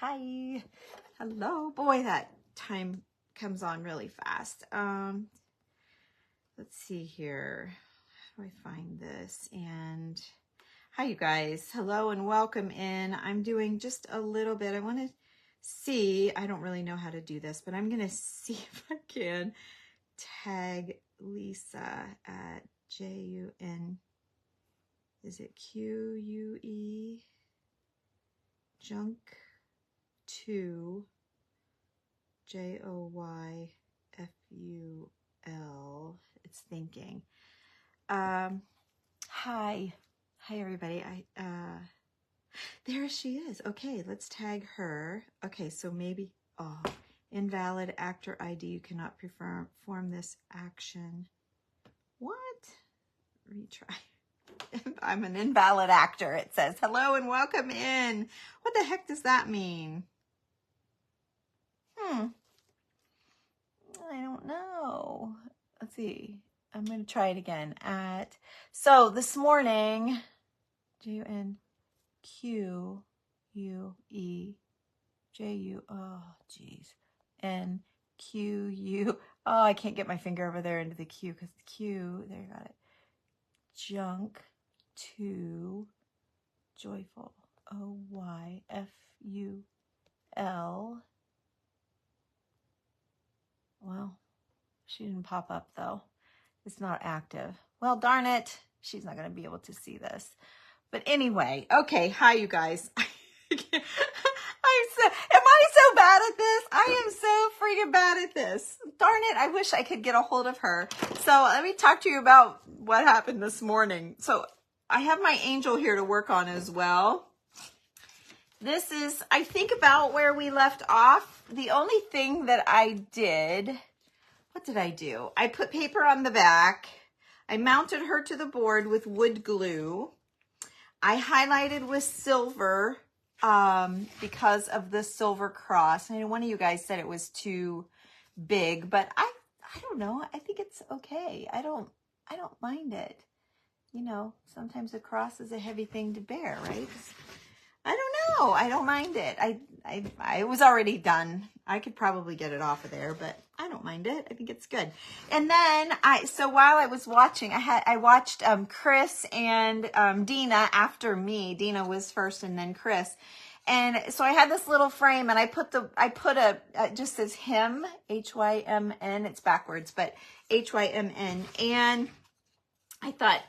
Hi. Hello. Boy, that time comes on really fast. Let's see here. How do I find this? And hi, you guys. Hello and welcome in. I'm doing just a little bit. I want to see, I don't really know how to do this, but I'm going to see if I can tag Lisa at J-U-N. Is it Q-U-E? Junk 2 Joyful. It's thinking. Hi everybody. There she is. Okay, let's tag her. Okay, so maybe invalid actor ID. You cannot perform this action. What? Retry. I'm an invalid actor. It says hello and welcome in. What the heck does that mean? I don't know. Let's see. I'm going to try it again. So this morning, J-U-N-Q-U-E-J-U, oh, geez. N-Q-U, oh, I can't get my finger over there into the Q because the Q, there you got it. Junk 2 Joyful, O-Y-F-U-L. Well, she didn't pop up though. It's not active. Well, darn it. She's not going to be able to see this. But anyway, okay. Hi, you guys. Am I so bad at this? I am so freaking bad at this. Darn it. I wish I could get a hold of her. So let me talk to you about what happened this morning. So I have my angel here to work on as well. This is, I think, about where we left off. The only thing that I did, what did I do? I put paper on the back. I mounted her to the board with wood glue. I highlighted with silver because of the silver cross. I know one of you guys said it was too big, but I don't know. I think it's okay. I don't mind it. You know, sometimes a cross is a heavy thing to bear, right? I don't know. I don't mind it. I was already done. I could probably get it off of there, but I don't mind it. I think it's good. And then so while I was watching, I watched Chris and Dina after me. Dina was first and then Chris. And so I had this little frame and I put it just says him, H-Y-M-N. It's backwards, but H-Y-M-N. And I thought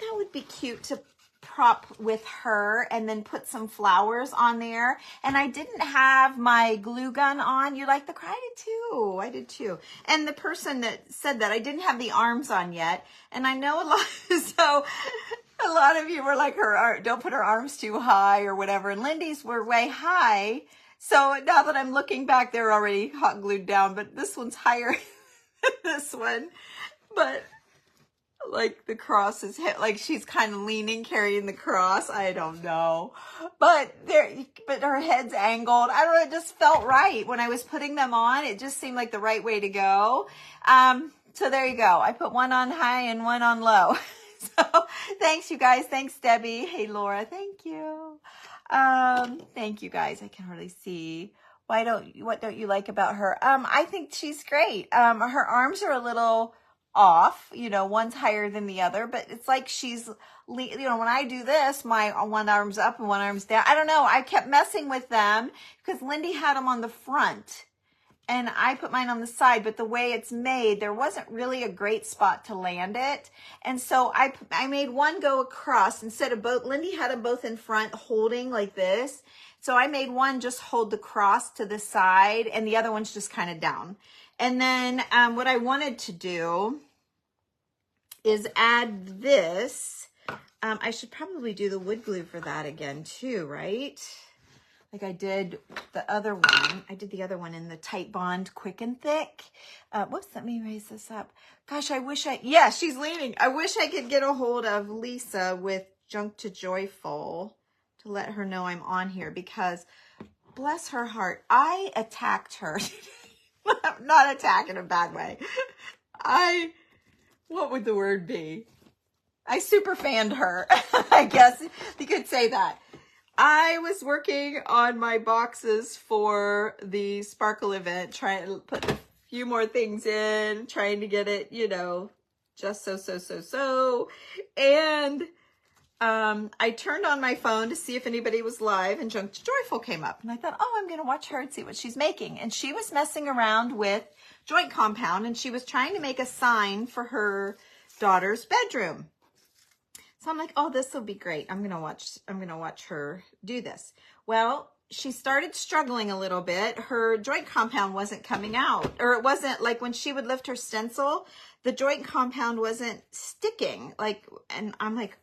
that would be cute to prop with her and then put some flowers on there. And I didn't have my glue gun on. You like the cry? I did too. I did too. And the person that said that, I didn't have the arms on yet. And I know a lot of you were like, don't put her arms too high or whatever. And Lindy's were way high. So now that I'm looking back, they're already hot glued down, but this one's higher than this one. But like the cross is hit, like she's kind of leaning, carrying the cross. I don't know, but her head's angled. I don't know. It just felt right when I was putting them on. It just seemed like the right way to go. So there you go. I put one on high and one on low. So thanks, you guys. Thanks, Debbie. Hey, Laura. Thank you. Thank you guys. I can hardly see. What don't you like about her? I think she's great. Her arms are a little off, you know, one's higher than the other, but it's like she's, you know, when I do this, my one arm's up and one arm's down. I don't know. I kept messing with them because Lindy had them on the front and I put mine on the side, but the way it's made, there wasn't really a great spot to land it. And so I made one go across instead of both. Lindy had them both in front holding like this. So I made one just hold the cross to the side and the other one's just kind of down. And then what I wanted to do is add this. I should probably do the wood glue for that again too, right? Like I did the other one. I did the other one in the Tight Bond Quick and Thick. Whoops, let me raise this up. Gosh, yeah, she's leaning. I wish I could get a hold of Lisa with Junk to Joyful to let her know I'm on here because bless her heart, I attacked her. Not attack in a bad way. What would the word be? I super fanned her. I guess you could say that. I was working on my boxes for the Sparkle event, trying to put a few more things in, trying to get it, you know, just so. And I turned on my phone to see if anybody was live, and Junk to Joyful came up. And I thought, oh, I'm going to watch her and see what she's making. And she was messing around with joint compound, and she was trying to make a sign for her daughter's bedroom. So I'm like, oh, this will be great. I'm gonna watch her do this. Well, she started struggling a little bit. Her joint compound wasn't coming out, or it wasn't like when she would lift her stencil, the joint compound wasn't sticking. Like, and I'm like,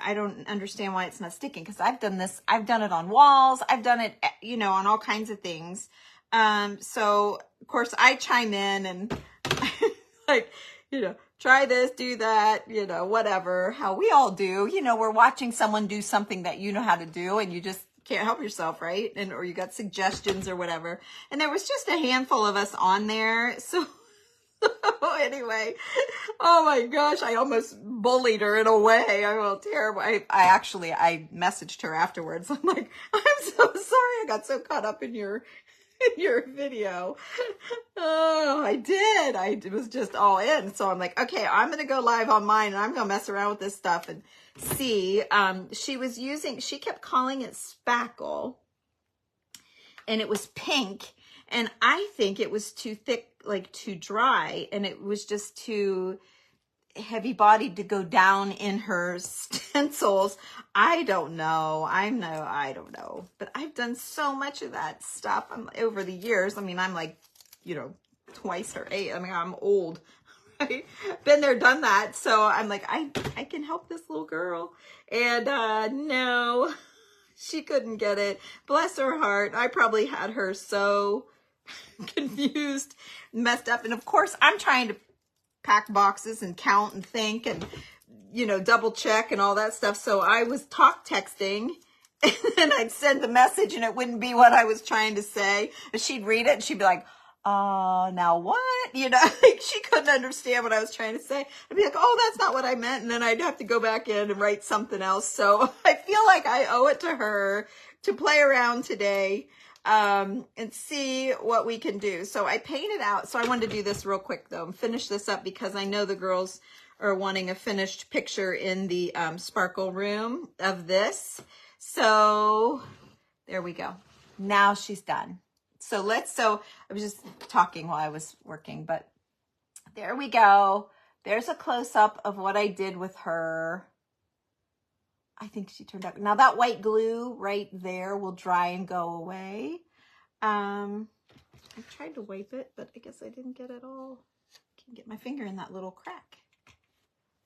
I don't understand why it's not sticking, because I've done this. I've done it on walls. I've done it, you know, on all kinds of things. So of course I chime in and like, you know, try this, do that, you know, whatever, how we all do. You know, we're watching someone do something that you know how to do, and you just can't help yourself, right? And or you got suggestions or whatever. And there was just a handful of us on there. So anyway, oh my gosh, I almost bullied her in a way. I felt terrible. I messaged her afterwards. I'm like, I'm so sorry. I got so caught up in your video. Oh, I did. I was just all in. So I'm like, okay, I'm going to go live on mine, and I'm going to mess around with this stuff and see. She kept calling it spackle, and it was pink. And I think it was too thick, like too dry. And it was just too heavy bodied to go down in her stencils. I don't know. I don't know. But I've done so much of that stuff over the years. I mean, I'm like, you know, twice her age. I mean, I'm old. Right? Been there, done that. So I'm like, I can help this little girl. And no, she couldn't get it. Bless her heart. I probably had her so confused, messed up. And of course, I'm trying to pack boxes and count and think and, you know, double check and all that stuff. So I was texting, and then I'd send the message and it wouldn't be what I was trying to say. But she'd read it and she'd be like, now what? You know, like she couldn't understand what I was trying to say. I'd be like, oh, that's not what I meant. And then I'd have to go back in and write something else. So I feel like I owe it to her to play around today and see what we can do. So I painted out. So I wanted to do this real quick though and finish this up, because I know the girls are wanting a finished picture in the sparkle room of this. So there we go. Now she's done. So I was just talking while I was working, but there we go. There's a close-up of what I did with her. I think she turned out. Now that white glue right there will dry and go away. I tried to wipe it, but I guess I didn't get it all. I can get my finger in that little crack.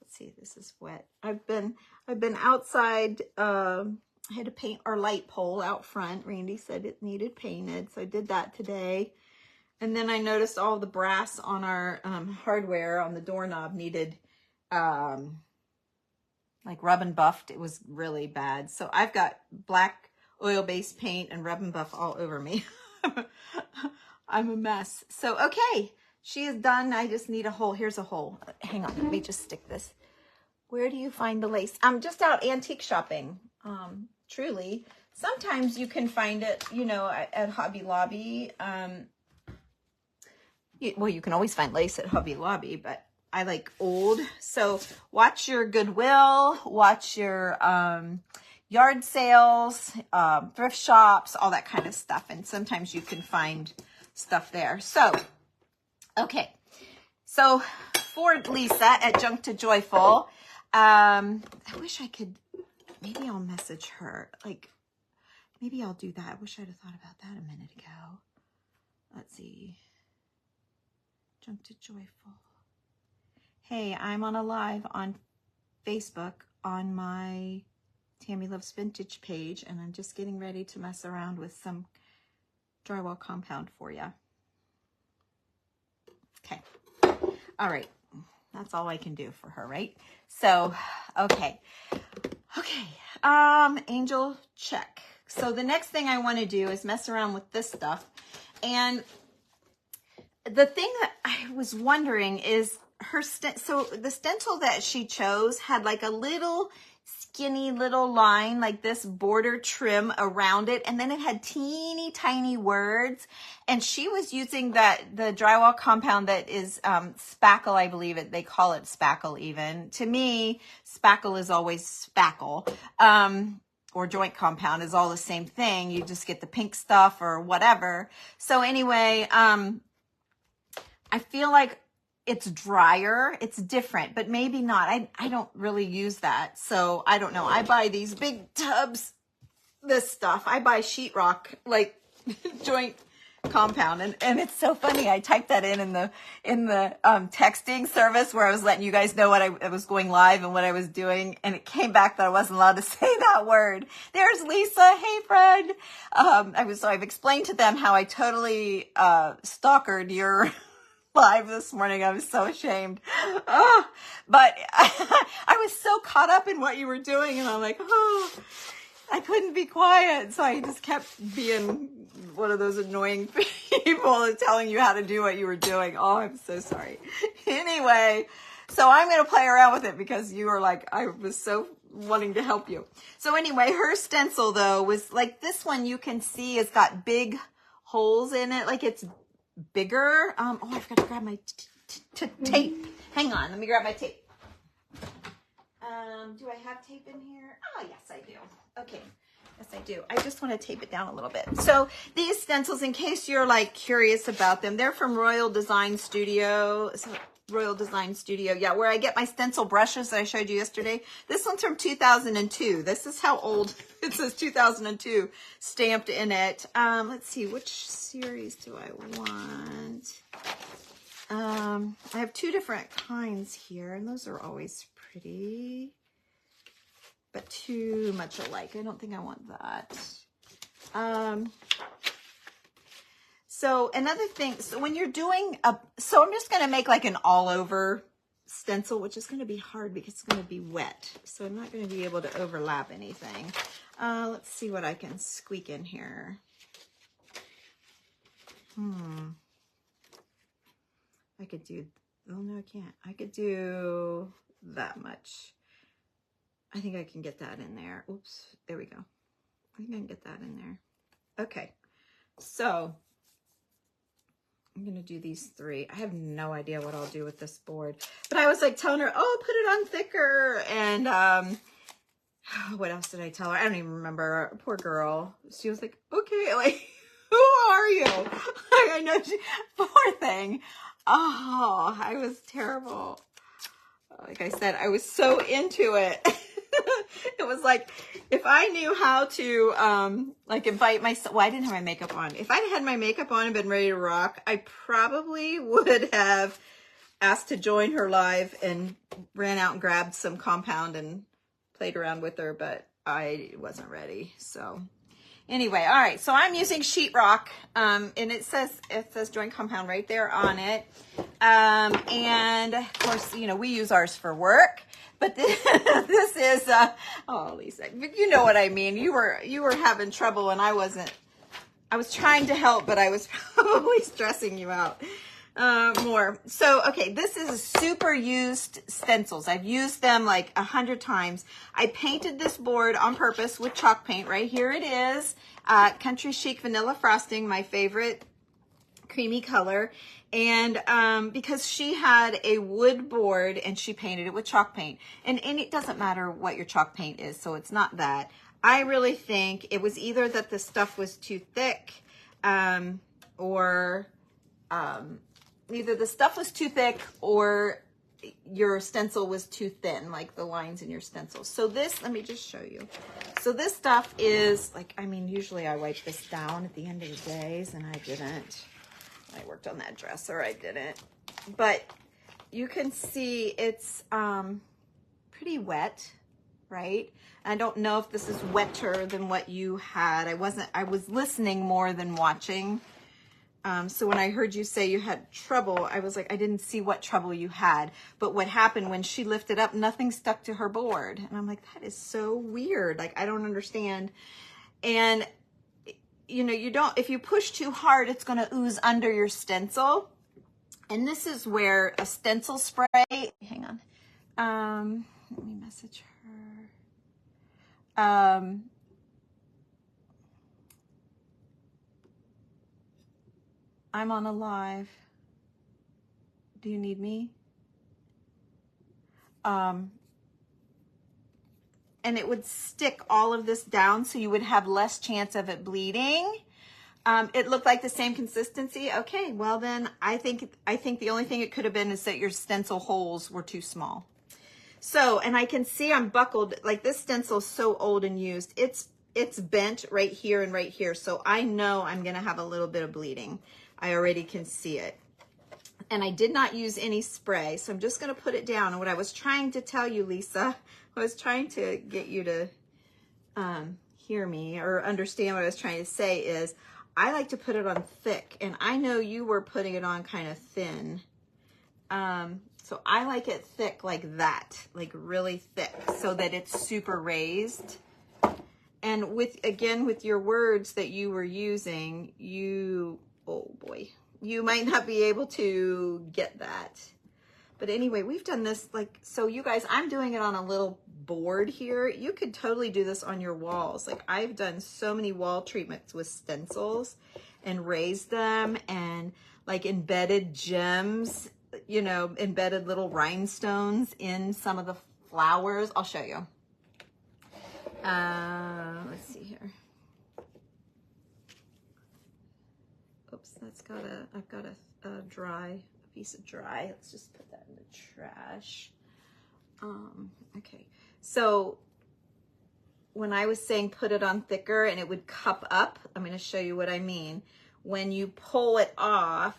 Let's see, this is wet. I've been outside. I had to paint our light pole out front. Randy said it needed painted, so I did that today. And then I noticed all the brass on our hardware on the doorknob needed like rub and buffed. It was really bad. So I've got black oil-based paint and rub and buff all over me. I'm a mess. So, okay, she is done. I just need a hole. Here's a hole. Hang on, let me just stick this. Where do you find the lace? I'm just out antique shopping. Truly. Sometimes you can find it, you know, at Hobby Lobby. Well, you can always find lace at Hobby Lobby, but I like old. So watch your Goodwill, watch your yard sales, thrift shops, all that kind of stuff. And sometimes you can find stuff there. So, okay. So for Lisa at Junk to Joyful, I wish I could, maybe I'll message her. Like, maybe I'll do that. I wish I'd have thought about that a minute ago. Let's see. Junk to Joyful. Hey, I'm on a live on Facebook on my Tammy Loves Vintage page, and I'm just getting ready to mess around with some drywall compound for you. Okay. All right. That's all I can do for her, right? So, okay. Okay. Angel, check. So the next thing I want to do is mess around with this stuff. And the thing that I was wondering is her so the stencil that she chose had like a little skinny little line, like this border trim around it. And then it had teeny tiny words. And she was using the drywall compound that is spackle, I believe they call it spackle even. To me, spackle is always spackle. Or joint compound is all the same thing. You just get the pink stuff or whatever. So anyway, I feel like it's drier. It's different, but maybe not. I don't really use that. So I don't know. I buy these big tubs, this stuff. I buy sheetrock, like joint compound. And it's so funny. I typed that in the texting service where I was letting you guys know what I was going live and what I was doing. And it came back that I wasn't allowed to say that word. There's Lisa. Hey, friend. I've explained to them how I totally, stalkered your live this morning. I was so ashamed. But I was so caught up in what you were doing. And I'm like, I couldn't be quiet. So I just kept being one of those annoying people telling you how to do what you were doing. Oh, I'm so sorry. Anyway, so I'm going to play around with it because you were like, I was so wanting to help you. So anyway, her stencil though was like this one you can see has got big holes in it. Like it's bigger. Oh, I forgot to grab my tape. Hang on. Let me grab my tape. Do I have tape in here? Oh, yes, I do. Okay. Yes, I do. I just want to tape it down a little bit. So these stencils, in case you're like curious about them, they're from Royal Design Studio. Royal Design Studio. Yeah, where I get my stencil brushes that I showed you yesterday. This one's from 2002. This is how old it says 2002 stamped in it. Let's see, which series do I want? I have two different kinds here, and those are always pretty, but too much alike. I don't think I want that. So another thing, so when you're doing so I'm just going to make like an all over stencil, which is going to be hard because it's going to be wet. So I'm not going to be able to overlap anything. Let's see what I can squeak in here. I could do, oh no, I can't. I could do that much. I think I can get that in there. Oops, there we go. I think I can get that in there. Okay, so I'm gonna do these three. I have no idea what I'll do with this board, but I was like telling her, oh, put it on thicker. And what else did I tell her? I don't even remember. Poor girl. She was like, okay, like, who are you? I know she, poor thing. Oh, I was terrible. Like I said, I was so into it. It was like, if I knew how to, like invite myself, well, I didn't have my makeup on. If I'd had my makeup on and been ready to rock, I probably would have asked to join her live and ran out and grabbed some compound and played around with her, but I wasn't ready. So anyway, all right. So I'm using sheetrock, and it says joint compound right there on it. And of course, you know, we use ours for work. But this is, oh, Lisa, you know what I mean. You were having trouble and I wasn't. I was trying to help, but I was probably stressing you out more. So, okay, this is a super used stencils. I've used them like 100 times. I painted this board on purpose with chalk paint. Right here it is. Country Chic Vanilla Frosting, my favorite creamy color. And because she had a wood board and she painted it with chalk paint. And it doesn't matter what your chalk paint is, so it's not that. I really think it was either that the stuff was too thick, or either the stuff was too thick or your stencil was too thin, like the lines in your stencil. So this, let me just show you. So this stuff is like, I mean, usually I wipe this down at the end of the days, and I didn't. I worked on that dress, or I didn't. But you can see it's pretty wet, right? I don't know if this is wetter than what you had. I was listening more than watching. So when I heard you say you had trouble, I was like, I didn't see what trouble you had. But what happened when she lifted up, nothing stuck to her board. And I'm like, that is so weird. Like, I don't understand. And you know, if you push too hard, it's going to ooze under your stencil. And this is where a stencil spray, hang on. Let me message her. I'm on a live. Do you need me? And it would stick all of this down so you would have less chance of it bleeding. It looked like the same consistency. Okay, well then I think the only thing it could have been is that your stencil holes were too small. So, and I can see I'm buckled, like this stencil is so old and used. It's bent right here and right here. So I know I'm gonna have a little bit of bleeding. I already can see it. And I did not use any spray, so I'm just gonna put it down. And what I was trying to tell you, Lisa, I was trying to get you to hear me or understand what I was trying to say is, I like to put it on thick, and I know you were putting it on kind of thin. So I like it thick like that, like really thick, so that it's super raised. And again, with your words that you were using, oh boy, you might not be able to get that. But anyway, we've done this so you guys, I'm doing it on a little board here. You could totally do this on your walls. Like I've done so many wall treatments with stencils and raised them and like embedded gems, you know, embedded little rhinestones in some of the flowers. I'll show you. Let's see here. Oops, I've got a piece of dry. Let's just put that in the trash. Okay, so when I was saying put it on thicker and it would cup up, I'm going to show you what I mean. When you pull it off,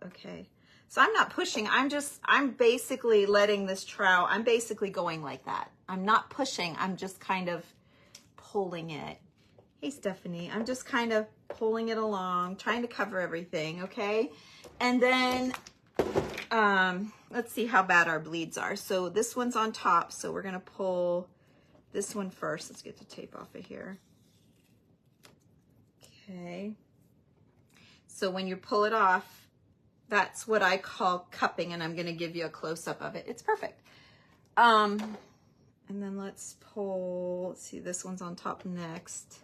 okay, so I'm not pushing, I'm basically letting this trowel, I'm basically going like that. I'm not pushing, I'm just kind of pulling it. Hey, Stephanie, I'm just kind of pulling it along, trying to cover everything, okay? And then, let's see how bad our bleeds are. So this one's on top, so we're gonna pull this one first. Let's get the tape off of here. Okay. So when you pull it off, that's what I call cupping, and I'm gonna give you a close-up of it. It's perfect. And then let's see, this one's on top next.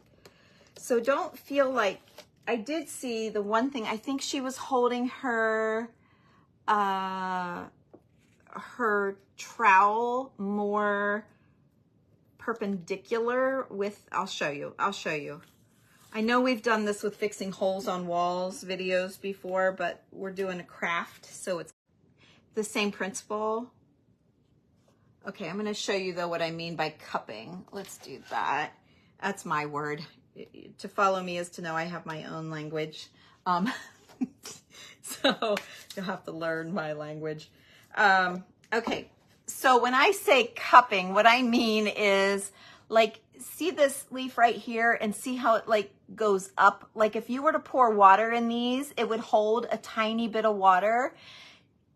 So don't feel like, I did see the one thing, I think she was holding her trowel more perpendicular with, I'll show you. I know we've done this with fixing holes on walls videos before, but we're doing a craft, so it's the same principle. Okay, I'm gonna show you though what I mean by cupping. Let's do that. That's my word. To follow me is to know I have my own language. So you'll have to learn my language. Okay, so when I say cupping, what I mean is like, see this leaf right here and see how it like goes up? Like if you were to pour water in these, it would hold a tiny bit of water.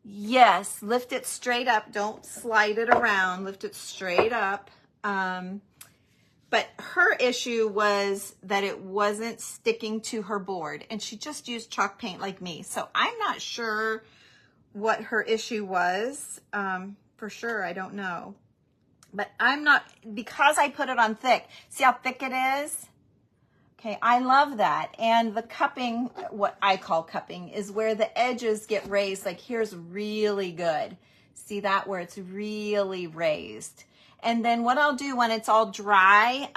Yes, lift it straight up. Don't slide it around. Lift it straight up. But her issue was that it wasn't sticking to her board, and she just used chalk paint like me. So I'm not sure what her issue was. For sure, I don't know. But I'm not, because I put it on thick. See how thick it is? Okay, I love that. And the cupping, what I call cupping, is where the edges get raised. Like here's really good. See that, where it's really raised. And then what I'll do when it's all dry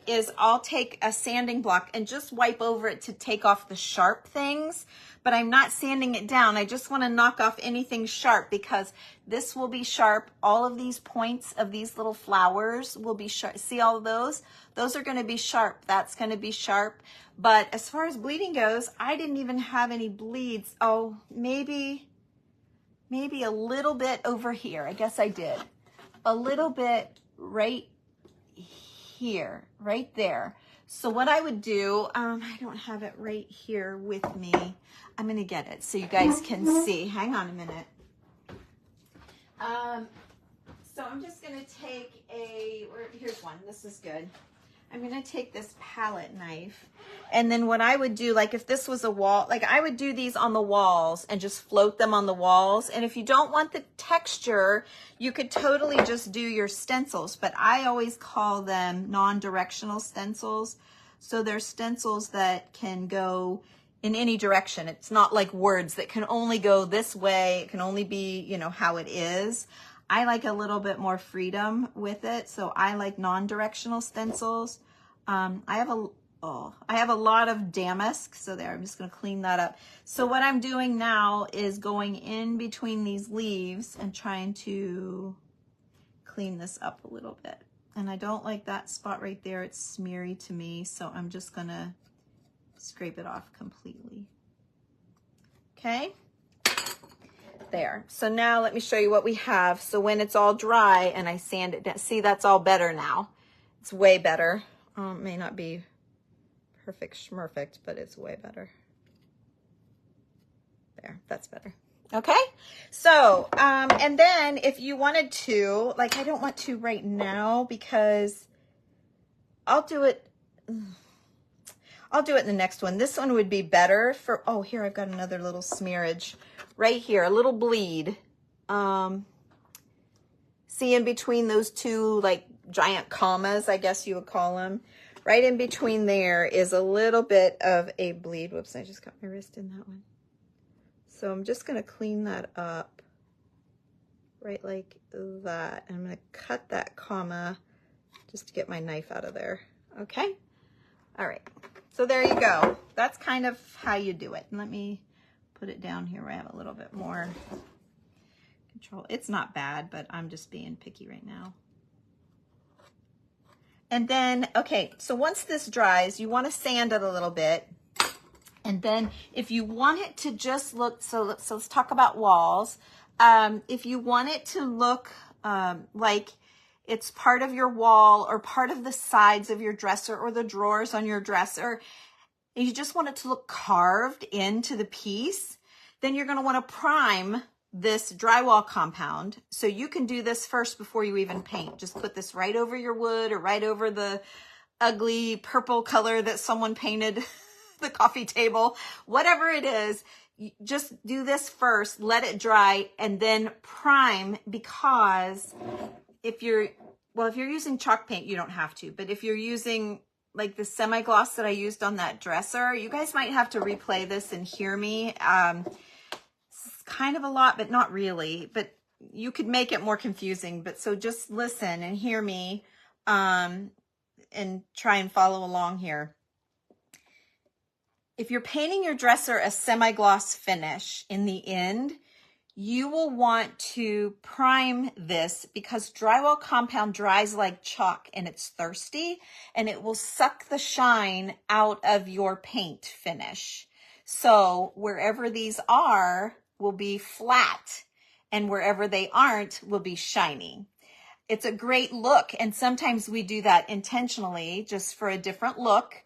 is I'll take a sanding block and just wipe over it to take off the sharp things. But I'm not sanding it down. I just want to knock off anything sharp, because this will be sharp. All of these points of these little flowers will be sharp. See all of those? Those are going to be sharp. That's going to be sharp. But as far as bleeding goes, I didn't even have any bleeds. Oh, maybe a little bit over here. I guess I did. A little bit right here, right there. So what I would do, I don't have it right here with me. I'm going to get it so you guys can see. Hang on a minute. So I'm just going to take here's one. This is good. I'm going to take this palette knife And then what I would do, like if this was a wall, like I would do these on the walls and just float them on the walls. And if you don't want the texture, you could totally just do your stencils, but I always call them non-directional stencils. So they're stencils that can go in any direction. It's not like words that can only go this way. It can only be, you know, how it is. I like a little bit more freedom with it. So I like non-directional stencils. I have a lot of damask. So there, I'm just going to clean that up. So what I'm doing now is going in between these leaves and trying to clean this up a little bit. And I don't like that spot right there. It's smeary to me. So I'm just going to scrape it off completely. Okay. There. So now let me show you what we have. So when it's all dry and I sand it down, see, that's all better now. It's way better. It may not be perfect schmurfect, but it's way better. There, that's better. Okay. So, and then if you wanted to, like, I don't want to right now because I'll do it in the next one. This one would be better for, oh, here I've got another little smearage right here, a little bleed. See in between those two, like, giant commas, I guess you would call them. Right in between there is a little bit of a bleed. Whoops, I just got my wrist in that one. So I'm just going to clean that up right like that. I'm going to cut that comma just to get my knife out of there. Okay. All right. So there you go. That's kind of how you do it. And let me put it down here where I have a little bit more control. It's not bad, but I'm just being picky right now. And then, okay, so once this dries, you want to sand it a little bit. And then if you want it to just look, so let's talk about walls. If you want it to look like it's part of your wall or part of the sides of your dresser or the drawers on your dresser, and you just want it to look carved into the piece, then you're going to want to prime this drywall compound. So you can do this first before you even paint. Just put this right over your wood or right over the ugly purple color that someone painted the coffee table, whatever it is. Just do this first, let it dry, and then prime, because if you're using chalk paint, you don't have to, but if you're using like the semi-gloss that I used on that dresser, you guys might have to replay this and hear me. It's kind of a lot, but not really, but you could make it more confusing. But so just listen and hear me, and try and follow along here. If you're painting your dresser a semi-gloss finish in the end, you will want to prime this because drywall compound dries like chalk and it's thirsty and it will suck the shine out of your paint finish. So wherever these are will be flat and wherever they aren't will be shiny. It's a great look, and sometimes we do that intentionally just for a different look.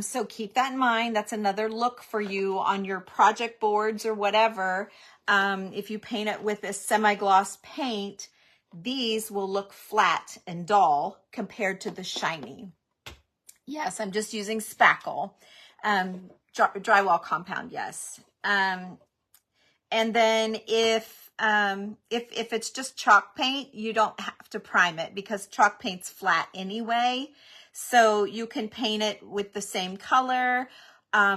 So keep that in mind. That's another look for you on your project boards or whatever. If you paint it with a semi-gloss paint, these will look flat and dull compared to the shiny. Yes, I'm just using spackle, drywall compound, yes. And then if it's just chalk paint, you don't have to prime it because chalk paint's flat anyway. So you can paint it with the same color,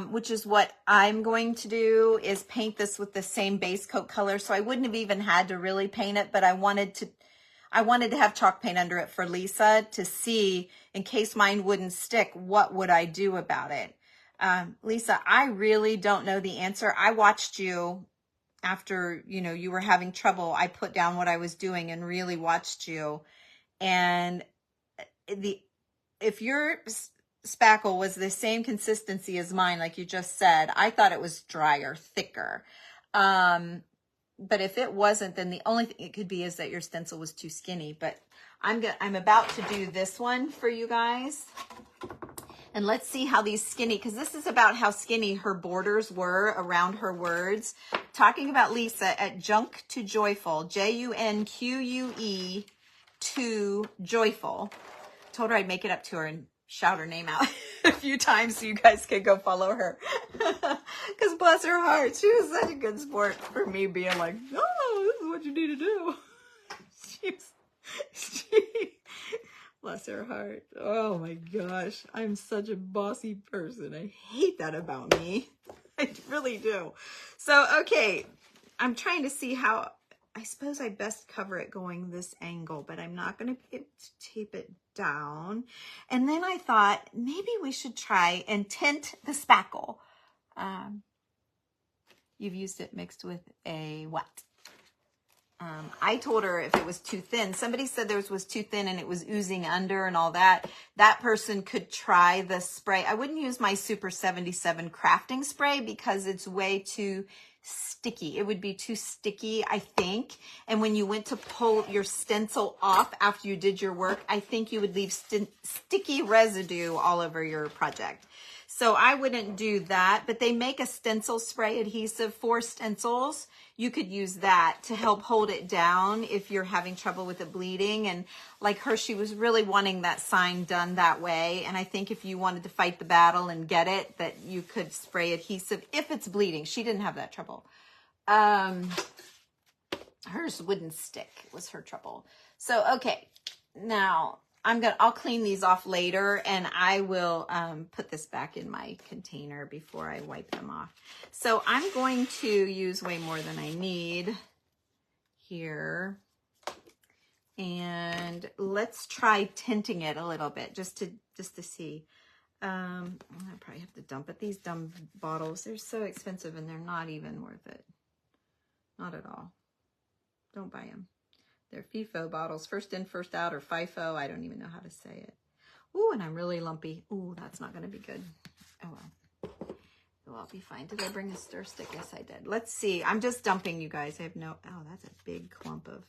which is what I'm going to do, is paint this with the same base coat color. So I wouldn't have even had to really paint it, but I wanted to have chalk paint under it for Lisa to see, in case mine wouldn't stick, what would I do about it? Lisa, I really don't know the answer. I watched you after, you were having trouble. I put down what I was doing and really watched you. And if your spackle was the same consistency as mine, like you just said, I thought it was drier, thicker. But if it wasn't, then the only thing it could be is that your stencil was too skinny. But I'm about to do this one for you guys. And let's see how these skinny, because this is about how skinny her borders were around her words. Talking about Lisa at Junk to Joyful, Junque to Joyful. Told her I'd make it up to her and shout her name out few times so you guys can go follow her. Because bless her heart, she was such a good sport for me being like, oh, this is what you need to do. She, bless her heart. Oh my gosh, I'm such a bossy person. I hate that about me. I really do. So, okay, I'm trying to see how, I suppose I best cover it going this angle, but I'm not going to tape it down. And then I thought maybe we should try and tint the spackle. You've used it mixed with a what? I told her if it was too thin. Somebody said theirs was too thin and it was oozing under and all that. That person could try the spray. I wouldn't use my Super 77 crafting spray because it's way too sticky. It would be too sticky, I think. And when you went to pull your stencil off after you did your work, I think you would leave sticky residue all over your project. So I wouldn't do that, but they make a stencil spray adhesive for stencils. You could use that to help hold it down if you're having trouble with it bleeding. And like her, she was really wanting that sign done that way. And I think if you wanted to fight the battle and get it, that you could spray adhesive if it's bleeding. She didn't have that trouble. Hers wouldn't stick was her trouble. So, okay, now I'll clean these off later and I will put this back in my container before I wipe them off. So I'm going to use way more than I need here. And let's try tinting it a little bit just to see. I probably have to dump it. These dumb bottles, they're so expensive and they're not even worth it. Not at all. Don't buy them. They're FIFO bottles, first in, first out, or FIFO. I don't even know how to say it. Ooh, and I'm really lumpy. Ooh, that's not going to be good. Oh, well. Oh, I'll be fine. Did I bring a stir stick? Yes, I did. Let's see. I'm just dumping, you guys. I have no... Oh, that's a big clump of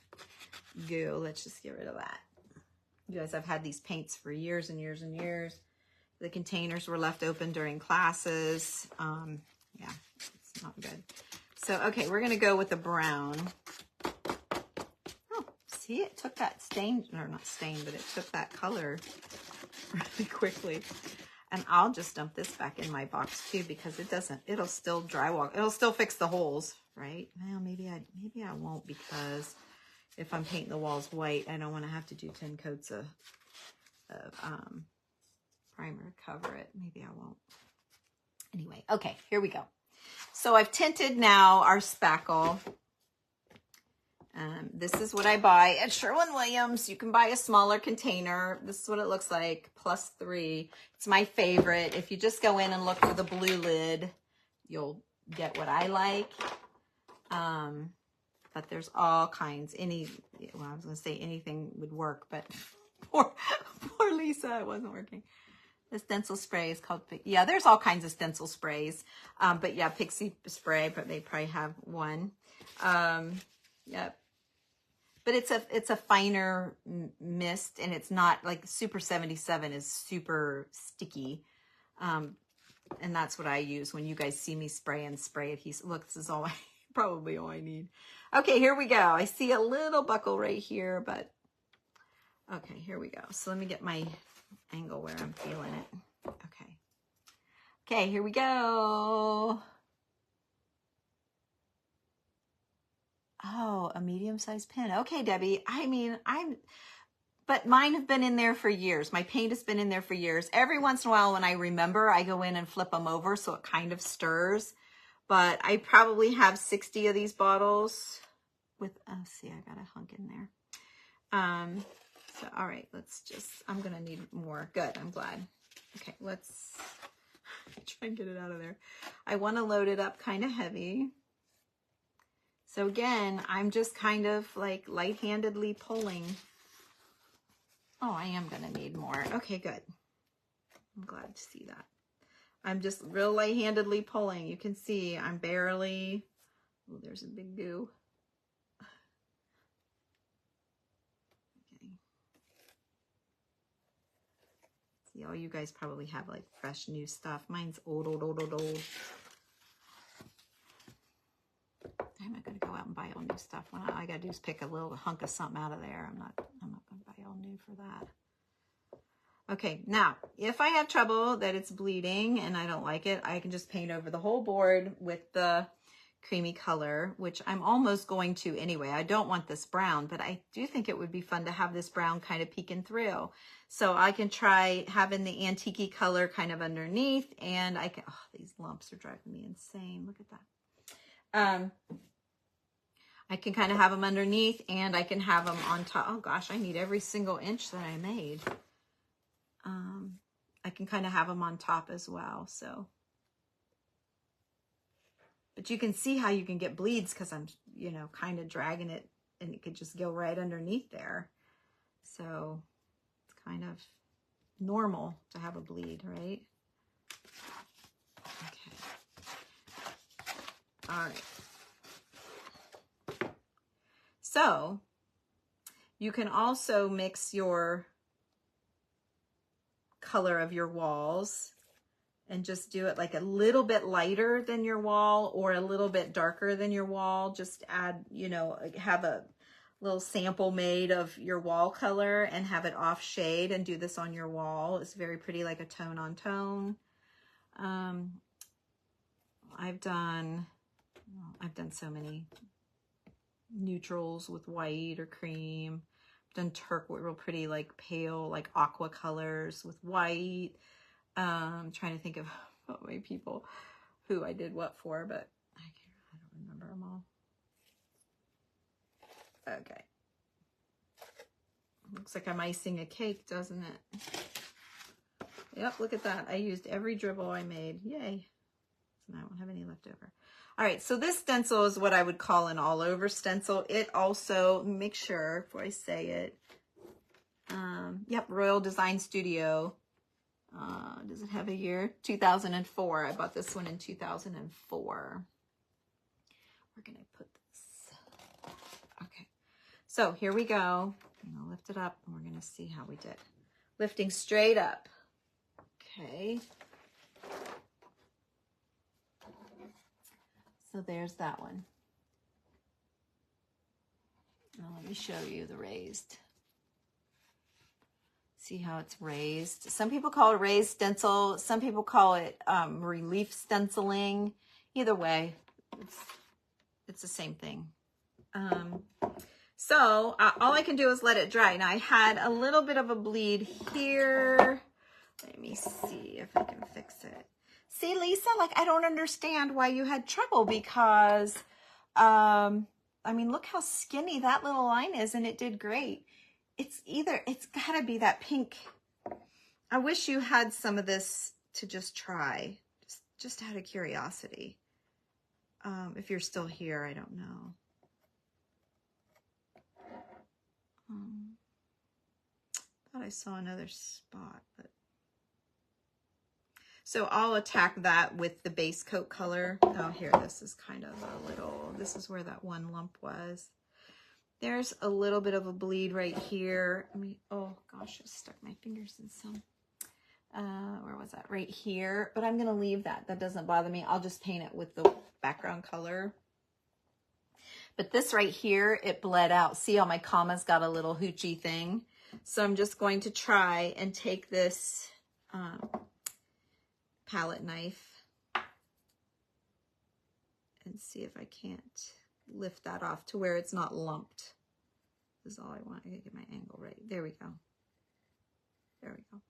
goo. Let's just get rid of that. You guys, I've had these paints for years and years and years. The containers were left open during classes. Yeah, it's not good. So, okay, we're going to go with the brown. See, it took that stain, or not stain, but it took that color really quickly. And I'll just dump this back in my box too because it'll still drywall. It'll still fix the holes, right? Well, maybe I won't because if I'm painting the walls white, I don't want to have to do 10 coats of primer to cover it. Maybe I won't. Anyway, okay, here we go. So I've tinted now our spackle. This is what I buy at Sherwin-Williams. You can buy a smaller container. This is what it looks like, +3. It's my favorite. If you just go in and look for the blue lid, you'll get what I like. But there's all kinds. I was going to say anything would work, but poor Lisa, it wasn't working. The stencil spray is called, yeah, there's all kinds of stencil sprays. But yeah, Pixie spray, but they probably have one. Yep. But it's a finer mist, and it's not like Super 77 is super sticky. And that's what I use when you guys see me spray adhesive. Look, this is all probably all I need. Okay, here we go. I see a little buckle right here, but okay, here we go. So let me get my angle where I'm feeling it. Okay. Okay, here we go. Oh, a medium-sized pen. Okay, Debbie. I mean, but mine have been in there for years. My paint has been in there for years. Every once in a while when I remember, I go in and flip them over so it kind of stirs. But I probably have 60 of these bottles with, see, I got a hunk in there. So, all right, I'm going to need more. Good, I'm glad. Okay, let's try and get it out of there. I want to load it up kind of heavy. So again, I'm just kind of like light-handedly pulling. Oh, I am going to need more. Okay, good. I'm glad to see that. I'm just real light-handedly pulling. You can see I'm barely, oh, there's a big goo. Okay. See, all you guys probably have like fresh new stuff. Mine's old. I'm not going to go out and buy all new stuff. When all I got to do is pick a little hunk of something out of there. I'm not going to buy all new for that. Okay, now, if I have trouble that it's bleeding and I don't like it, I can just paint over the whole board with the creamy color, which I'm almost going to anyway. I don't want this brown, but I do think it would be fun to have this brown kind of peeking through. So I can try having the antique color kind of underneath, and I can, oh, these lumps are driving me insane. Look at that. I can kind of have them underneath, and I can have them on top. Oh gosh, I need every single inch that I made. I can kind of have them on top as well, so. But you can see how you can get bleeds because I'm, you know, kind of dragging it, and it could just go right underneath there. So it's kind of normal to have a bleed, right? Okay. All right. So you can also mix your color of your walls and just do it like a little bit lighter than your wall or a little bit darker than your wall. Just add, you know, have a little sample made of your wall color and have it off shade and do this on your wall. It's very pretty, like a tone on tone. I've done so many neutrals with white or cream. I've done turquoise, real pretty, like pale, like aqua colors with white. I'm trying to think of how many people who I did what for, but I don't remember them all. Okay. Looks like I'm icing a cake, doesn't it? Yep, look at that. I used every dribble I made. Yay. So now I won't have any left over. All right, so this stencil is what I would call an all-over stencil. It also, make sure before I say it, yep, Royal Design Studio. Does it have a year? 2004. I bought this one in 2004. Where can I put this? Okay, so here we go. I'm gonna lift it up and we're gonna see how we did. Lifting straight up. Okay. So there's that one. Now let me show you the raised. See how it's raised. Some people call it raised stencil. Some people call it relief stenciling. Either way, it's the same thing. So all I can do is let it dry. Now I had a little bit of a bleed here. Let me see if I can fix it. See, Lisa, like I don't understand why you had trouble because, I mean, look how skinny that little line is and it did great. It's gotta be that pink. I wish you had some of this to just try, just out of curiosity. If you're still here, I don't know. Thought I saw another spot, but. So I'll attack that with the base coat color. Oh, here, this is kind of a little, this is where that one lump was. There's a little bit of a bleed right here. Oh gosh, I stuck my fingers in some, where was that? Right here, but I'm gonna leave that. That doesn't bother me. I'll just paint it with the background color. But this right here, it bled out. See how my comma's got a little hoochie thing? So I'm just going to try and take this palette knife and see if I can't lift that off to where it's not lumped. This is all I want. I gotta get my angle right. There we go. There we go.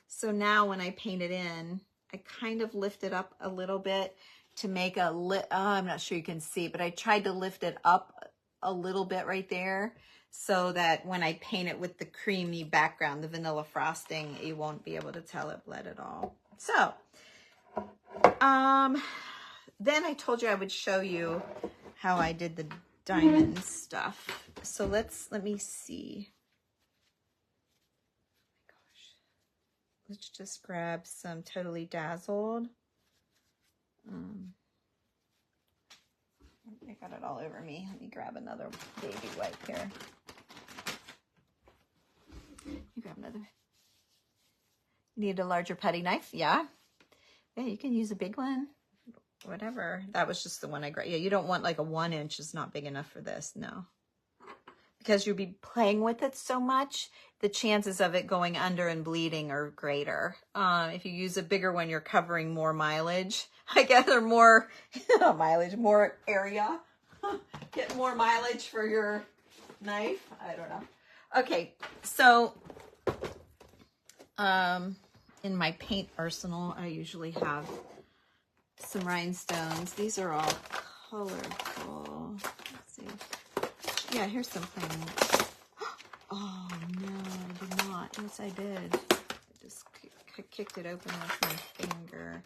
So now when I paint it in, I kind of lift it up a little bit to make a I'm not sure you can see, but I tried to lift it up a little bit right there so that when I paint it with the creamy background, the vanilla frosting, you won't be able to tell it bled at all. So, then I told you I would show you how I did the diamond stuff. So let me see. Oh my gosh. Let's just grab some Totally Dazzled. I got it all over me. Let me grab another baby wipe here. You grab another. Need a larger putty knife? Yeah. Yeah, you can use a big one. Whatever. That was just the one I grabbed. Yeah, you don't want like a 1 inch. It's not big enough for this. No. because you'll be playing with it so much, the chances of it going under and bleeding are greater. If you use a bigger one, you're covering more mileage, I guess, or more mileage, more area. Get more mileage for your knife. I don't know. Okay, so in my paint arsenal, I usually have some rhinestones. These are all colorful. Let's see. Yeah, here's some plain. Oh no, I did not. Yes, I did. I just kicked it open with my finger.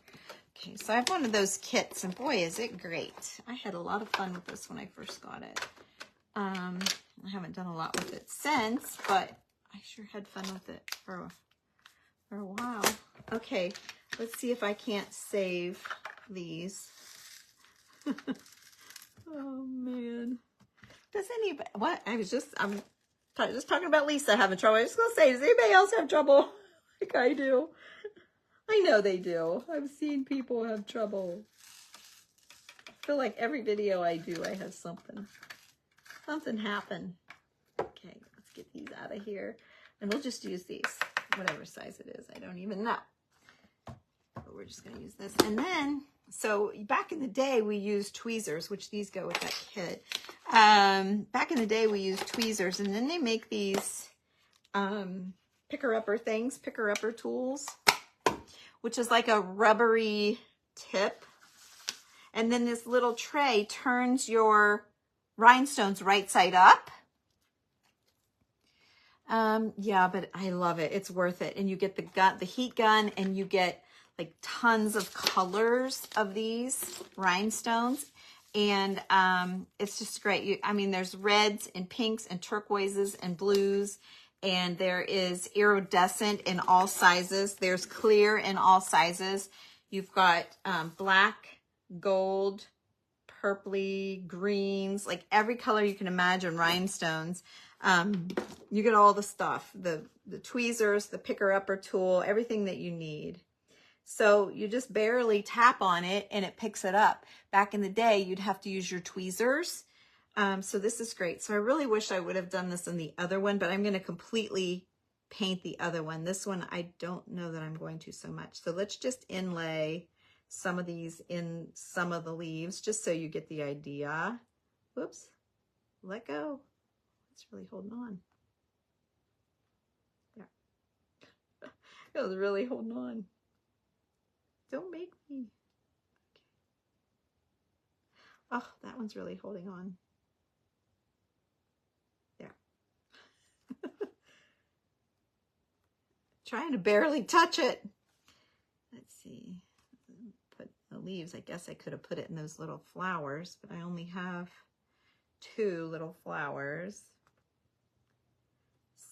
Okay, so I have one of those kits, and boy, is it great. I had a lot of fun with this when I first got it. I haven't done a lot with it since, but I sure had fun with it for a while. Okay, let's see if I can't save these. Oh man. Does anybody, what? I'm just talking about Lisa having trouble. I was just gonna say, does anybody else have trouble like I do? I know they do. I've seen people have trouble. I feel like every video I do, I have something happen. Okay, let's get these out of here. And we'll just use these, whatever size it is. I don't even know. But we're just going to use this. And then, so back in the day, we used tweezers, which these go with that kit. Back in the day, we used tweezers. And then they make these picker-upper things, picker-upper tools, which is like a rubbery tip. And then this little tray turns your rhinestones right side up. Yeah, but I love it. It's worth it. And you get the heat gun, and you get like tons of colors of these rhinestones. And it's just great. I mean, there's reds and pinks and turquoises and blues, and there is iridescent in all sizes. There's clear in all sizes. You've got black, gold, purpley, greens, like every color you can imagine, rhinestones. You get all the stuff, the tweezers, the picker-upper tool, everything that you need. So you just barely tap on it and it picks it up. Back in the day, you'd have to use your tweezers. So this is great. So I really wish I would have done this in the other one, but I'm going to completely paint the other one. This one, I don't know that I'm going to so much. So let's just inlay some of these in some of the leaves, just so you get the idea. Whoops, let go. It's really holding on. There. It was really holding on. Don't make me. Okay. Oh, that one's really holding on. There. Trying to barely touch it. Let's see. Put the leaves. I guess I could have put it in those little flowers, but I only have 2 little flowers.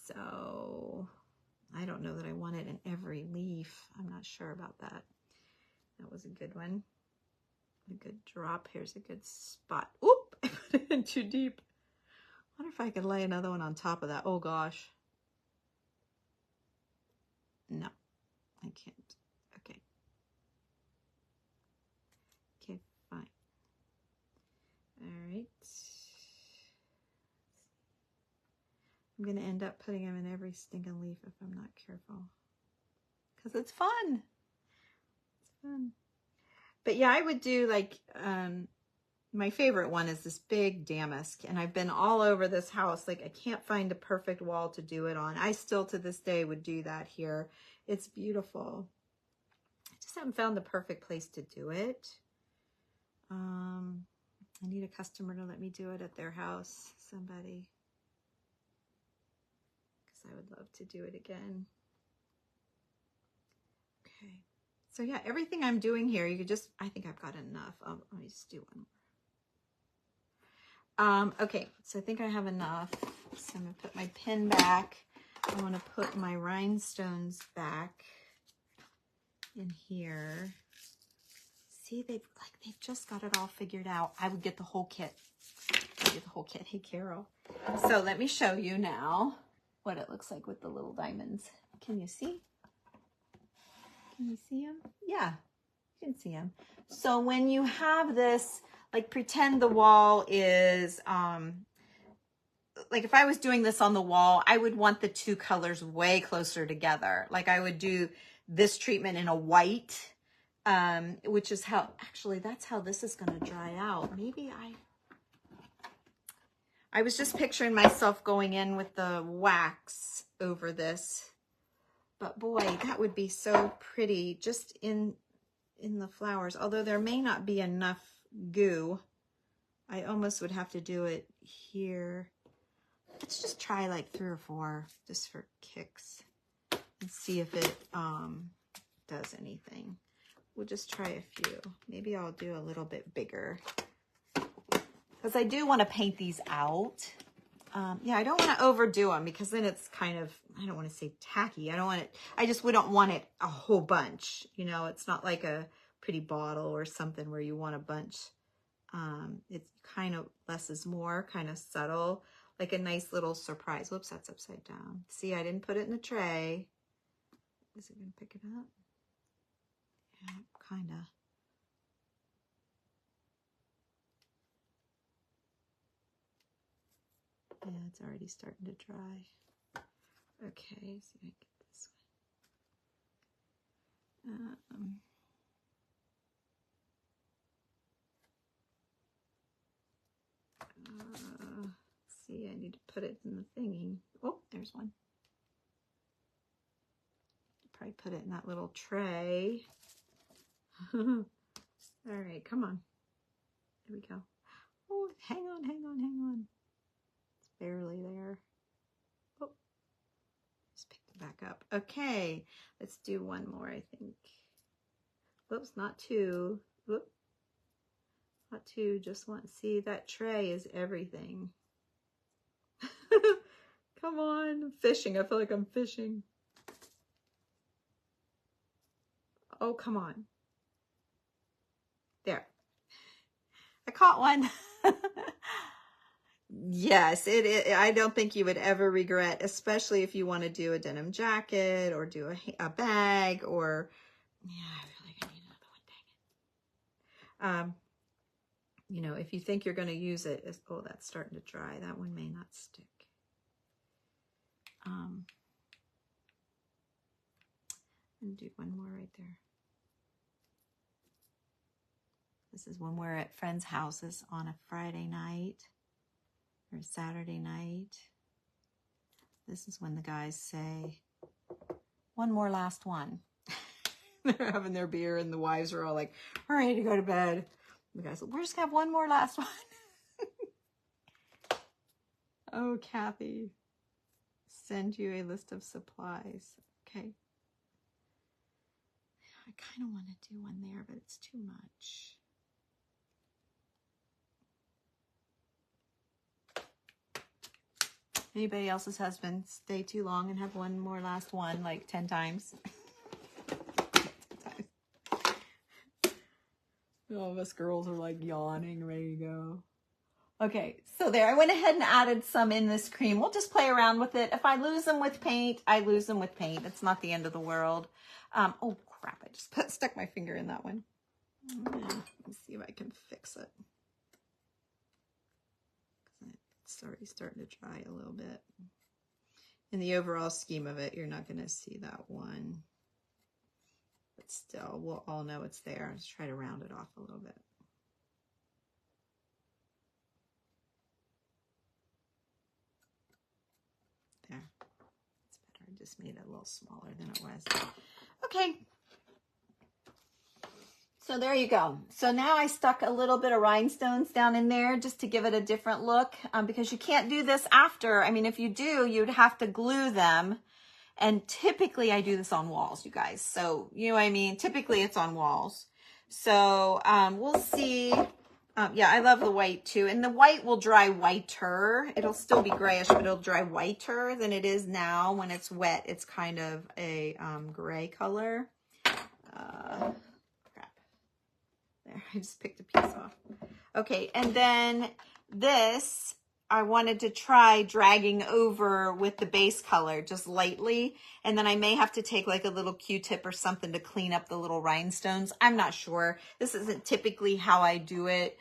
So I don't know that I want it in every leaf. I'm not sure about that. That was a good one. A good drop. Here's a good spot. Oop! I put it in too deep. I wonder if I could lay another one on top of that. Oh gosh. No, I can't. Okay. Okay, fine. All right. I'm going to end up putting them in every stinking leaf if I'm not careful. Because it's fun. It's fun. But yeah, I would do like, my favorite one is this big damask. And I've been all over this house. Like I can't find a perfect wall to do it on. I still to this day would do that here. It's beautiful. I just haven't found the perfect place to do it. I need a customer to let me do it at their house. Somebody. I would love to do it again. Okay. So yeah, everything I'm doing here, you could just, I think I've got enough. Let me just do one more. Okay, so I think I have enough. So I'm gonna put my pin back. I want to put my rhinestones back in here. See, they've just got it all figured out. I would get the whole kit. Get the whole kit. Hey, Carol. So let me show you now what it looks like with the little diamonds. Can you see? Can you see them? Yeah, you can see them. So when you have this, like pretend the wall is like if I was doing this on the wall, I would want the two colors way closer together. Like I would do this treatment in a white, which is how, actually that's how this is going to dry out. Maybe I was just picturing myself going in with the wax over this, but boy, that would be so pretty just in the flowers. Although there may not be enough goo. I almost would have to do it here. Let's just try like 3 or 4 just for kicks and see if it does anything. We'll just try a few. Maybe I'll do a little bit bigger because I do want to paint these out. Yeah, I don't want to overdo them because then it's kind of, I don't want to say tacky. I don't want it, I just wouldn't want it a whole bunch. You know, it's not like a pretty bottle or something where you want a bunch. It's kind of less is more, kind of subtle, like a nice little surprise. Whoops, that's upside down. See, I didn't put it in a tray. Is it going to pick it up? Yeah, kind of. Yeah, it's already starting to dry. Okay, see if I can get this one. See, I need to put it in the thingy. Oh, there's one. Probably put it in that little tray. All right, come on. There we go. Oh, hang on, hang on, hang on. It's barely there. Oh, just picked it back up. Okay, let's do one more, I think. Whoops, not 2. Whoop. Not 2, just one. See, that tray is everything. Come on, I'm fishing. I feel like I'm fishing. Oh, come on. There. I caught one. Yes, I don't think you would ever regret, especially if you want to do a denim jacket or do a bag or, yeah, I feel like I need another one, dang it. You know, if you think you're going to use it, oh, that's starting to dry. That one may not stick. And do one more right there. This is when we're at friends' houses on a Friday night or a Saturday night. This is when the guys say, one more last one. They're having their beer and the wives are all like, all right, to go to bed. The guys, we're just gonna have one more last one. Oh, Kathy, send you a list of supplies. Okay. I kind of want to do one there, but it's too much. Anybody else's husband stay too long and have one more last one like 10 times? 10 times. All of us girls are like yawning, ready to go. Okay, so there, I went ahead and added some in this cream. We'll just play around with it. If I lose them with paint, I lose them with paint. It's not the end of the world. Oh crap, I just stuck my finger in that one. Let's see if I can fix it. It's already starting to dry a little bit. In the overall scheme of it, you're not going to see that one. But still, we'll all know it's there. Let's try to round it off a little bit. There. It's better. I just made it a little smaller than it was. Okay. So there you go. So now I stuck a little bit of rhinestones down in there just to give it a different look, because you can't do this after. I mean, if you do, you'd have to glue them. And typically I do this on walls, you guys. So, you know what I mean? Typically it's on walls. So we'll see. Yeah, I love the white too. And the white will dry whiter. It'll still be grayish, but it'll dry whiter than it is now. When it's wet, it's kind of a gray color. Crap. There, I just picked a piece off. Okay, and then this, I wanted to try dragging over with the base color just lightly. And then I may have to take like a little Q-tip or something to clean up the little rhinestones. I'm not sure. This isn't typically how I do it.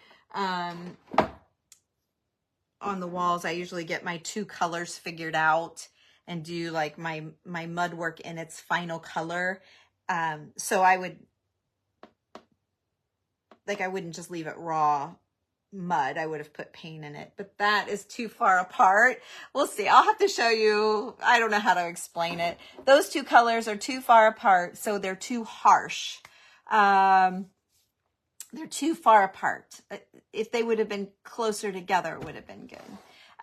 on the walls, I usually get my 2 colors figured out and do like my mud work in its final color. So I would, like, I wouldn't just leave it raw mud. I would have put paint in it, but that is too far apart. We'll see. I'll have to show you. I don't know how to explain it. Those 2 colors are too far apart, so they're too harsh. They're too far apart. If they would have been closer together, it would have been good.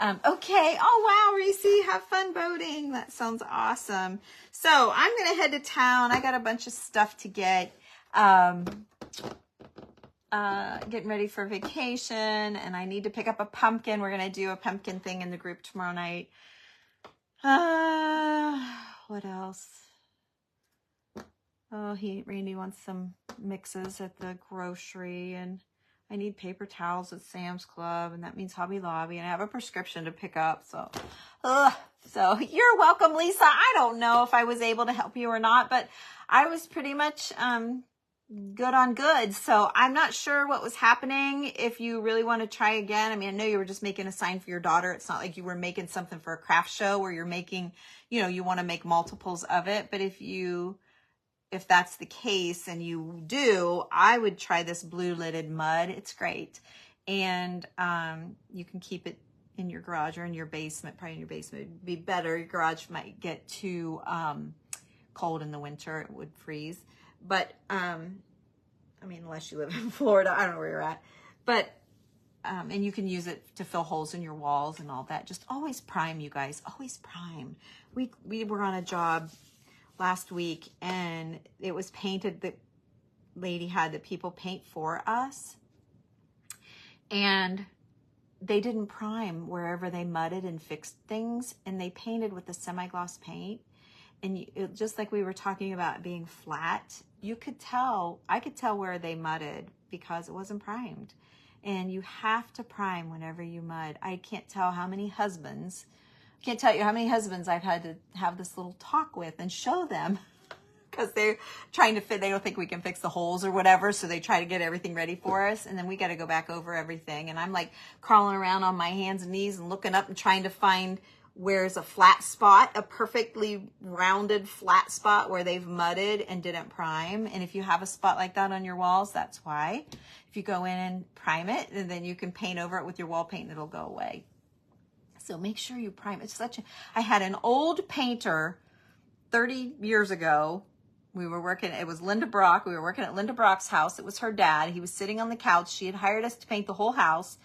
Okay. Oh, wow, Reese, have fun boating. That sounds awesome. So I'm going to head to town. I got a bunch of stuff to get. Getting ready for vacation, and I need to pick up a pumpkin. We're going to do a pumpkin thing in the group tomorrow night. What else? Oh, Randy wants some mixes at the grocery, and I need paper towels at Sam's Club, and that means Hobby Lobby, and I have a prescription to pick up. So you're welcome, Lisa. I don't know if I was able to help you or not, but I was pretty much, good on good. So I'm not sure what was happening. If you really want to try again, I mean, I know you were just making a sign for your daughter. It's not like you were making something for a craft show where you're making, you want to make multiples of it. But if that's the case and you do, I would try this blue lidded mud. It's great. And, you can keep it in your garage or in your basement. Probably in your basement would be better. Your garage might get too, cold in the winter. It would freeze. But, I mean, unless you live in Florida, I don't know where you're at, but, and you can use it to fill holes in your walls and all that. Just always prime, you guys, always prime. We were on a job last week, and it was painted. The lady had the people paint for us, and they didn't prime wherever they mudded and fixed things, and they painted with the semi-gloss paint. And just like we were talking about being flat, I could tell where they mudded because it wasn't primed. And you have to prime whenever you mud. I can't tell you how many husbands I've had to have this little talk with and show them, because they're trying to fit. They don't think we can fix the holes or whatever, so they try to get everything ready for us, and then we got to go back over everything. And I'm like crawling around on my hands and knees and looking up and trying to find where's a flat spot, a perfectly rounded flat spot where they've mudded and didn't prime. And if you have a spot like that on your walls, that's why. If you go in and prime it, and then you can paint over it with your wall paint and it'll go away. So make sure you prime. I had an old painter 30 years ago. It was Linda Brock. We were working at Linda Brock's house. It was her dad. He was sitting on the couch. She had hired us to paint the whole house,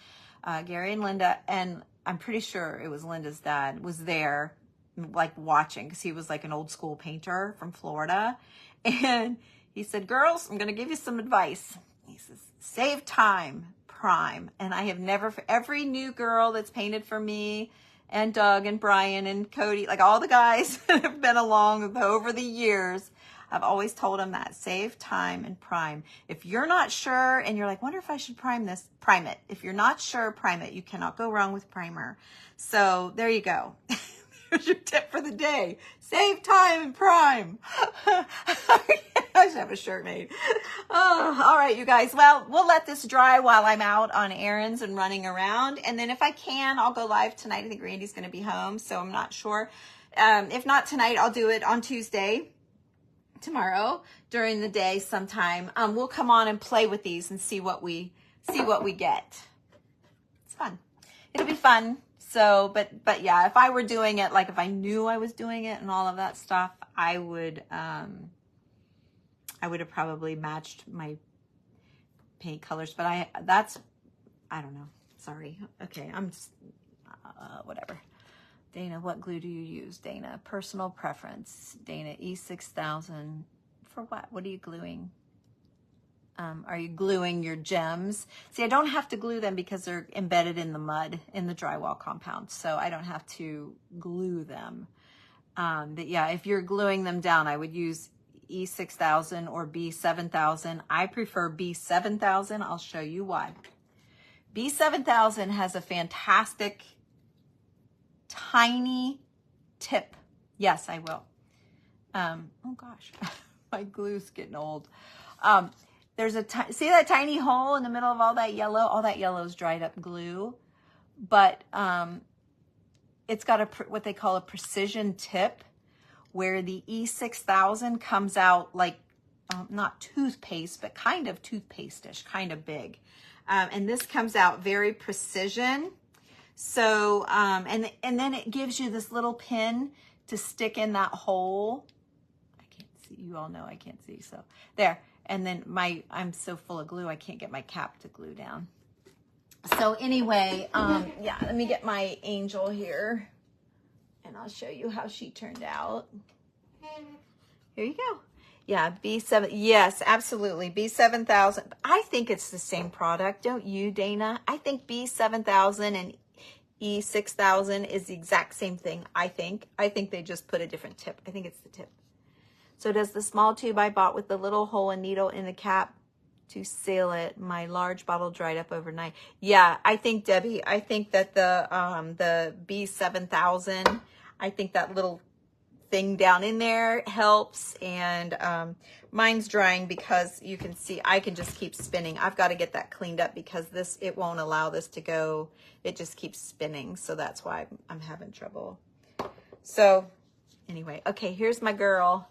Gary and Linda, and I'm pretty sure it was Linda's dad was there, like watching, because he was like an old school painter from Florida. And he said, girls, I'm going to give you some advice. He says, save time, prime. And I have never, for every new girl that's painted for me, and Doug and Brian and Cody, like all the guys that have been along over the years, I've always told them that. Save time and prime. If you're not sure and you're like, wonder if I should prime this, prime it. If you're not sure, prime it. You cannot go wrong with primer. So there you go. There's your tip for the day. Save time and prime. I should have a shirt made. Oh, all right, you guys. Well, we'll let this dry while I'm out on errands and running around. And then if I can, I'll go live tonight. I think Randy's going to be home, so I'm not sure. If not tonight, I'll do it on Tuesday. Tomorrow during the day sometime. We'll come on and play with these and see what we get. It's fun. It'll be fun. So, but yeah, if I were doing it, like if I knew I was doing it and all of that stuff, I would have probably matched my paint colors, but I don't know. Sorry. Okay. I'm just, whatever. Dana, what glue do you use? Dana, personal preference. Dana, E6000. For what? What are you gluing? Are you gluing your gems? See, I don't have to glue them because they're embedded in the mud, in the drywall compound. So I don't have to glue them. But yeah, if you're gluing them down, I would use E6000 or B7000. I prefer B7000. I'll show you why. B7000 has a fantastic tiny tip. Yes, I will. Oh gosh, my glue's getting old. There's see that tiny hole in the middle of all that yellow? All that yellow is dried up glue. but it's got what they call a precision tip, where the E6000 comes out like, not toothpaste, but kind of toothpaste-ish, kind of big. And this comes out very precision. So, and then it gives you this little pin to stick in that hole. I can't see, you all know I can't see, so there. And then I'm so full of glue, I can't get my cap to glue down. So anyway, yeah, let me get my angel here and I'll show you how she turned out. Here you go. Yeah, B7, yes, absolutely, B7000. I think it's the same product, don't you, Dana? I think B7000 and E6000 is the exact same thing, I think. I think they just put a different tip. I think it's the tip. So does the small tube I bought with the little hole and needle in the cap to seal it. My large bottle dried up overnight. Yeah, I think, Debbie, I think that the B7000, I think that little thing down in there helps. And mine's drying because you can see I can just keep spinning. I've got to get that cleaned up because it won't allow this to go. It just keeps spinning. So that's why I'm having trouble. So anyway, okay, here's my girl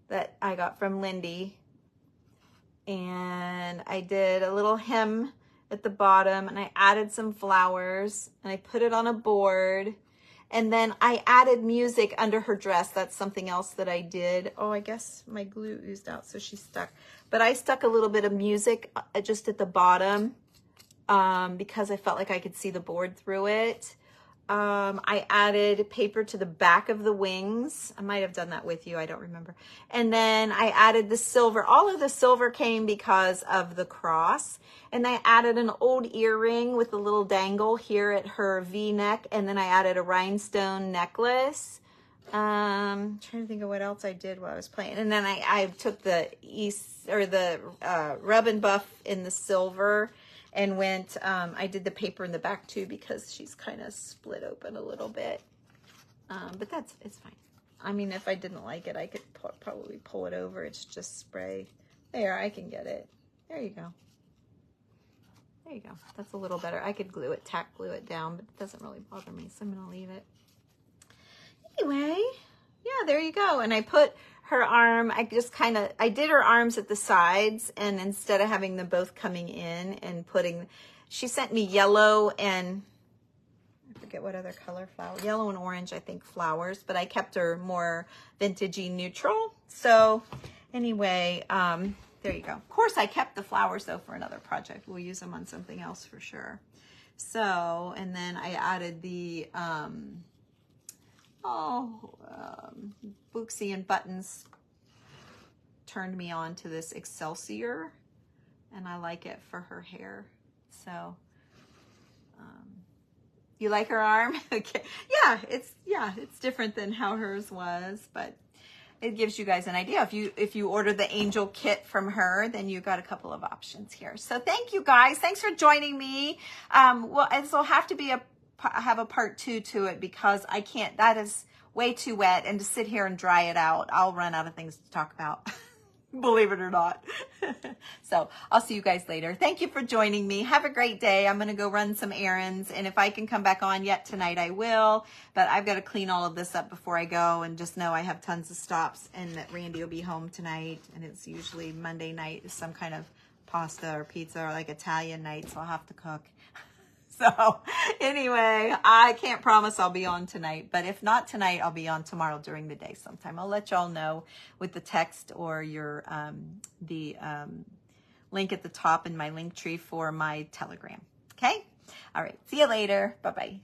that I got from Lindy. And I did a little hem at the bottom and I added some flowers and I put it on a board. And then I added music under her dress. That's something else that I did. Oh, I guess my glue oozed out, so she's stuck. But I stuck a little bit of music just at the bottom because I felt like I could see the board through it. I added paper to the back of the wings. I might have done that with you. I don't remember. And then I added the silver. All of the silver came because of the cross. And I added an old earring with a little dangle here at her V-neck. And then I added a rhinestone necklace. Trying to think of what else I did while I was playing. And then I took the rub and buff in the silver and went, I did the paper in the back too because she's kind of split open a little bit. But it's fine. I mean, if I didn't like it, I could probably pull it over. It's just spray. There, I can get it. There you go. There you go. That's a little better. I could tack glue it down, but it doesn't really bother me, so I'm going to leave it. Anyway, yeah, there you go. And I put her arm, I did her arms at the sides, and instead of having them both coming in and she sent me yellow and, I forget what other color flower, yellow and orange, I think, flowers, but I kept her more vintagey neutral. So anyway, there you go. Of course, I kept the flowers though for another project. We'll use them on something else for sure. So, and then I added the, Booksy and Buttons turned me on to this Excelsior, and I like it for her hair. So, you like her arm? Okay. Yeah, it's different than how hers was, but it gives you guys an idea. If you order the angel kit from her, then you got a couple of options here. So thank you guys. Thanks for joining me. Well, this will have to have a part 2 to it because I can't, that is way too wet, and to sit here and dry it out, I'll run out of things to talk about. Believe it or not. So I'll see you guys later. Thank you for joining me. Have a great day. I'm going to go run some errands, and if I can come back on yet tonight, I will, but I've got to clean all of this up before I go, and just know I have tons of stops and that Randy will be home tonight, and it's usually Monday night is some kind of pasta or pizza or like Italian night, so I'll have to cook. So anyway, I can't promise I'll be on tonight, but if not tonight, I'll be on tomorrow during the day sometime. I'll let y'all know with the text or your link at the top in my link tree for my Telegram. Okay? All right. See you later. Bye-bye.